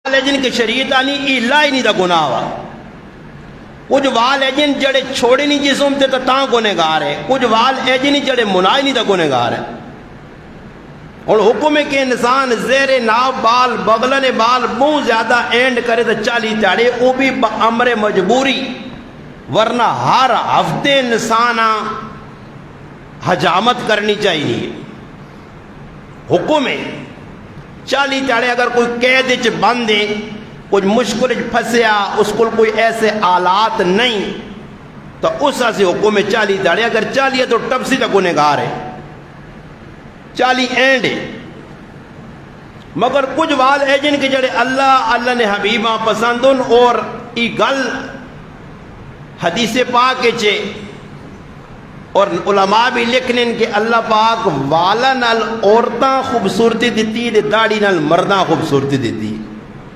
جن کے شریعت آنی ایلا ہی نہیں دا گناہ وا کچھ وال ہے جن جڑے چھوڑے نہیں جسم تے تاں گنہگار ہے کچھ وال ہے جن جڑے منائے نہیں دا گنہگار ہے اور حکم ہے کہ انسان زیر ناف بال بغلن بال منہ زیادہ اینڈ کرے تو چالی تاڑے وہ بھی بامر مجبوری ورنہ ہر ہفتے انسان حجامت کرنی چاہیے حکم ہے چالی تاڑے اگر کوئی قید چ بند ہے کچھ مشکل پھنسیا اس کو کوئی ایسے آلات نہیں تو اس سے حکم ہے چالی تاڑے اگر چالی ہے تو ٹپسی کا گنہگار ہے چالی اینڈ ہے مگر کچھ وال ہے جن کے جڑے اللہ نے حبیبہ پسندن اور ای گل حدیث پاک چے اور علماء بھی لکھنن کہ اللہ پاک والا نال عورتاں خوبصورتی دیتی دے داڑھی نال مرداں خوبصورتی دیتی